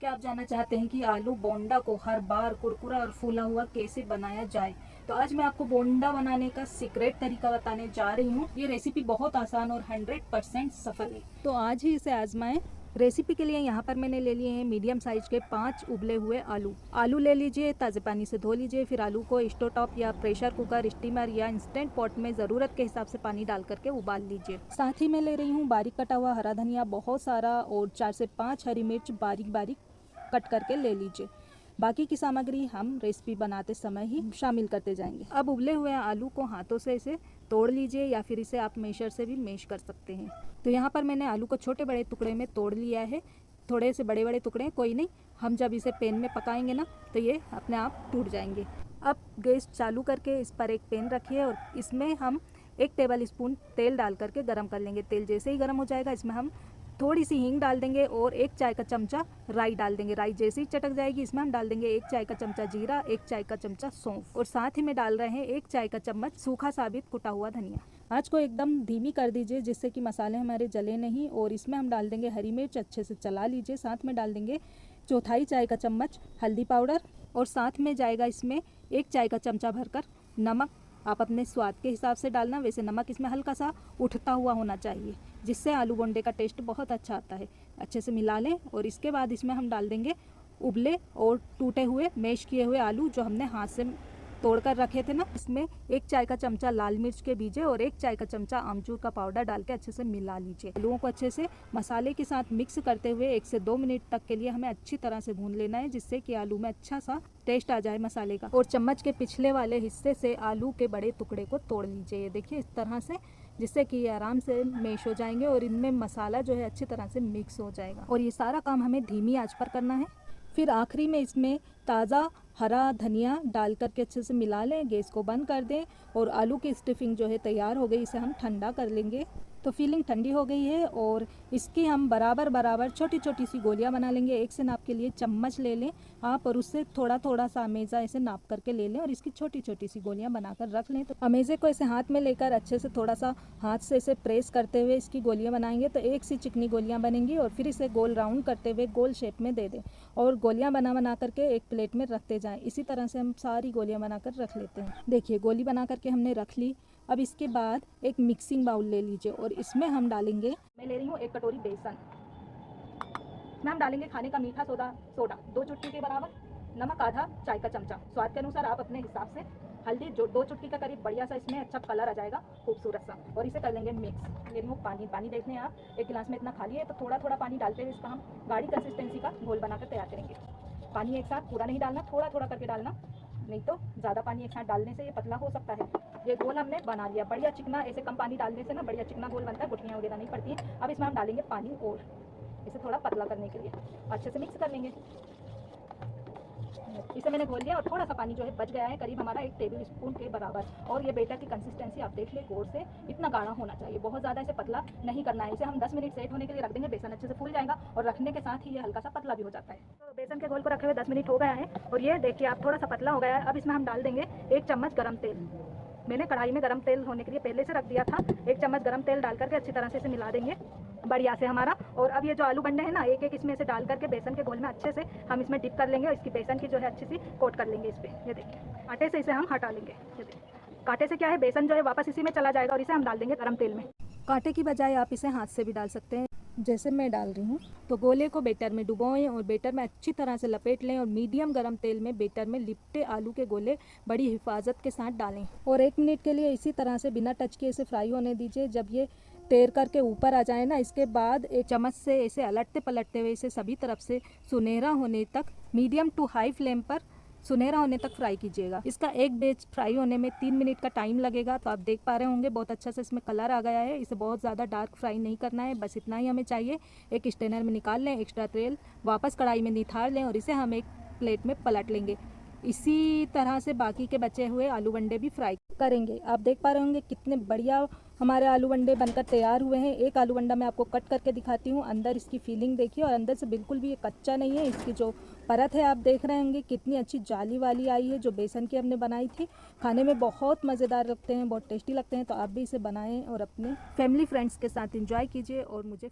क्या आप जानना चाहते हैं कि आलू बोंडा को हर बार कुरकुरा और फूला हुआ कैसे बनाया जाए? तो आज मैं आपको बोंडा बनाने का सीक्रेट तरीका बताने जा रही हूँ। ये रेसिपी बहुत आसान और 100% सफल है, तो आज ही इसे आजमाएं। रेसिपी के लिए यहाँ पर मैंने ले लिए हैं मीडियम साइज के 5 उबले हुए आलू ले लीजिए, ताज़े पानी से धो लीजिए। फिर आलू को स्टोव टॉप या प्रेशर कुकर, स्टीमर या इंस्टेंट पॉट में ज़रूरत के हिसाब से पानी डाल करके उबाल लीजिए। साथ ही मैं ले रही हूँ बारीक कटा हुआ हरा धनिया बहुत सारा, और 4 से 5 हरी मिर्च बारीक बारीक कट करके ले लीजिए। बाकी की सामग्री हम रेसिपी बनाते समय ही शामिल करते जाएंगे। अब उबले हुए आलू को हाथों से इसे तोड़ लीजिए, या फिर इसे आप मेशर से भी मैश कर सकते हैं। तो यहाँ पर मैंने आलू को छोटे बड़े टुकड़े में तोड़ लिया है। थोड़े से बड़े बड़े टुकड़े कोई नहीं, हम जब इसे पैन में पकाएंगे ना तो ये अपने आप टूट जाएंगे। अब गैस चालू करके इस पर एक पैन रखिए और इसमें हम 1 टेबल स्पून तेल डाल करके गरम कर लेंगे। तेल जैसे ही गरम हो जाएगा इसमें हम थोड़ी सी हींग डाल देंगे और 1 चाय का चमचा राई डाल देंगे। राई जैसे ही चटक जाएगी इसमें हम डाल देंगे 1 चाय का चमचा जीरा, 1 चाय का चमचा सौंफ, और साथ ही में डाल रहे हैं 1 चाय का चम्मच सूखा साबित कुटा हुआ धनिया। आँच को एकदम धीमी कर दीजिए जिससे कि मसाले हमारे जले नहीं। और इसमें हम डाल देंगे हरी मिर्च, अच्छे से चला लीजिए। साथ में डाल देंगे 1/4 चाय का चम्मच हल्दी पाउडर, और साथ में जाएगा इसमें 1 चाय का चमचा भरकर नमक। आप अपने स्वाद के हिसाब से डालना, वैसे नमक इसमें हल्का सा उठता हुआ होना चाहिए, जिससे आलू बोंडे का टेस्ट बहुत अच्छा आता है। अच्छे से मिला लें और इसके बाद इसमें हम डाल देंगे उबले और टूटे हुए मैश किए हुए आलू जो हमने हाथ से तोड़ कर रखे थे ना। इसमें 1 चाय का चमचा लाल मिर्च के बीजे और 1 चाय का चमचा आमचूर का पाउडर डाल के अच्छे से मिला लीजिए। आलूओं को अच्छे से मसाले के साथ मिक्स करते हुए 1 से 2 मिनट तक के लिए हमें अच्छी तरह से भून लेना है, जिससे कि आलू में अच्छा सा टेस्ट आ जाए मसाले का। और चम्मच के पिछले वाले हिस्से से आलू के बड़े टुकड़े को तोड़ लीजिए, ये देखिए इस तरह से, जिससे कि ये आराम से मैश हो जाएंगे और इनमें मसाला जो है अच्छी तरह से मिक्स हो जाएगा। और ये सारा काम हमें धीमी आंच पर करना है। फिर आखिरी में इसमें ताज़ा हरा धनिया डाल करके अच्छे से मिला लें, गैस को बंद कर दें। और आलू की स्टफिंग जो है तैयार हो गई, इसे हम ठंडा कर लेंगे। तो फीलिंग ठंडी हो गई है और इसकी हम बराबर छोटी छोटी सी गोलियां बना लेंगे। एक से नाप के लिए चम्मच ले लें आप, और उससे थोड़ा थोड़ा सा अमेज़ा ऐसे नाप करके ले लें और इसकी छोटी छोटी सी गोलियां बनाकर रख लें। तो अमेज़े को ऐसे हाथ में लेकर अच्छे से थोड़ा सा हाथ से इसे प्रेस करते हुए इसकी गोलियां बनाएंगे तो एक सी चिकनी गोलियां बनेंगी। और फिर इसे गोल राउंड करते हुए गोल शेप में दे दें और गोलियां बना करके एक प्लेट में रखते जाएं। इसी तरह से हम सारी गोलियां बनाकर रख लेते हैं। देखिए गोली बना करके हमने रख ली। अब इसके बाद एक मिक्सिंग बाउल ले लीजिए और इसमें हम डालेंगे, मैं ले रही हूँ 1 कटोरी बेसन। इसमें हम डालेंगे खाने का मीठा सोडा 2 चुटकी के बराबर, नमक आधा चाय का चमचा, स्वाद के अनुसार आप अपने हिसाब से, हल्दी जो 2 चुटकी का करीब, बढ़िया सा इसमें अच्छा कलर आ जाएगा खूबसूरत सा। और इसे कर लेंगे मिक्स। ले रही हूँ पानी देख लें आप, 1 गिलास में इतना खाली है, तो थोड़ा थोड़ा पानी डालते हुए इसका हम गाढ़ी कंसिस्टेंसी का घोल बनाकर तैयार करेंगे। पानी एक साथ पूरा नहीं डालना, थोड़ा थोड़ा करके डालना, नहीं तो ज़्यादा पानी एक साथ डालने से ये पतला हो सकता है। ये घोल हमने बना लिया बढ़िया चिकना। ऐसे कम पानी डालने से ना बढ़िया चिकना घोल बनता है, गुठलियाँ वगैरह नहीं पड़ती हैं। अब इसमें हम डालेंगे पानी और इसे थोड़ा पतला करने के लिए अच्छे से मिक्स कर लेंगे। इसे मैंने घोल लिया और थोड़ा सा पानी जो है बच गया है, करीब हमारा 1 टेबल स्पून के बराबर। और ये बेटर की कंसिस्टेंसी आप देख ले गौर से, इतना गाढ़ा होना चाहिए, बहुत ज़्यादा इसे पतला नहीं करना है। इसे हम 10 मिनट सेट होने के लिए रख देंगे। बेसन अच्छे से फूल जाएगा और रखने के साथ ही ये हल्का सा पतला भी हो जाता है। तो बेसन के घोल को रखे हुए 10 मिनट हो गया है और ये देखिए आप थोड़ा सा पतला हो गया है। अब इसमें हम डाल देंगे 1 चम्मच गर्म तेल। मैंने कढ़ाई में गर्म तेल होने के लिए पहले से रख दिया था। 1 चम्मच गर्म तेल डाल करके अच्छी तरह से इसे मिला देंगे बढ़िया से हमारा। और अब ये जो आलू बंडे हैं ना, एक एक इसमें से डाल करके बेसन के घोल में अच्छे से हम इसमें डिप कर लेंगे और इसकी बेसन की जो है अच्छी सी कोट कर लेंगे इस पर। ये देखिए कांटे से इसे हम हटा लेंगे। ये देखिए कांटे से क्या है, बेसन जो है वापस इसी में चला जाएगा और इसे हम डाल देंगे गर्म तेल में। कांटे की बजाय आप इसे हाथ से भी डाल सकते हैं जैसे मैं डाल रही हूँ। तो गोले को बेटर में डुबोएं और बेटर में अच्छी तरह से लपेट लें और मीडियम गरम तेल में बेटर में लिपटे आलू के गोले बड़ी हिफाजत के साथ डालें और 1 मिनट के लिए इसी तरह से बिना टच किए इसे फ्राई होने दीजिए। जब ये तैर करके ऊपर आ जाए ना, इसके बाद एक चम्मच से इसे अलटते पलटते हुए इसे सभी तरफ से सुनहरा होने तक, मीडियम टू हाई फ्लेम पर सुनहरा होने तक फ्राई कीजिएगा। इसका एक बैच फ्राई होने में 3 मिनट का टाइम लगेगा। तो आप देख पा रहे होंगे बहुत अच्छा से इसमें कलर आ गया है। इसे बहुत ज़्यादा डार्क फ्राई नहीं करना है, बस इतना ही हमें चाहिए। एक स्ट्रेनर में निकाल लें, एक्स्ट्रा तेल वापस कढ़ाई में निथार लें और इसे हम एक प्लेट में पलट लेंगे। इसी तरह से बाकी के बचे हुए आलू बंडे भी फ्राई करेंगे। आप देख पा रहे होंगे कितने बढ़िया हमारे आलू बंडे बनकर तैयार हुए हैं। एक आलू बंडा मैं आपको कट करके दिखाती हूँ। अंदर इसकी फीलिंग देखिए और अंदर से बिल्कुल भी ये कच्चा नहीं है। इसकी जो परत है आप देख रहे होंगे कितनी अच्छी जाली वाली आई है, जो बेसन की हमने बनाई थी। खाने में बहुत मज़ेदार लगते हैं, बहुत टेस्टी लगते हैं। तो आप भी इसे बनाएं और अपने फैमिली फ्रेंड्स के साथ एंजॉय कीजिए और मुझे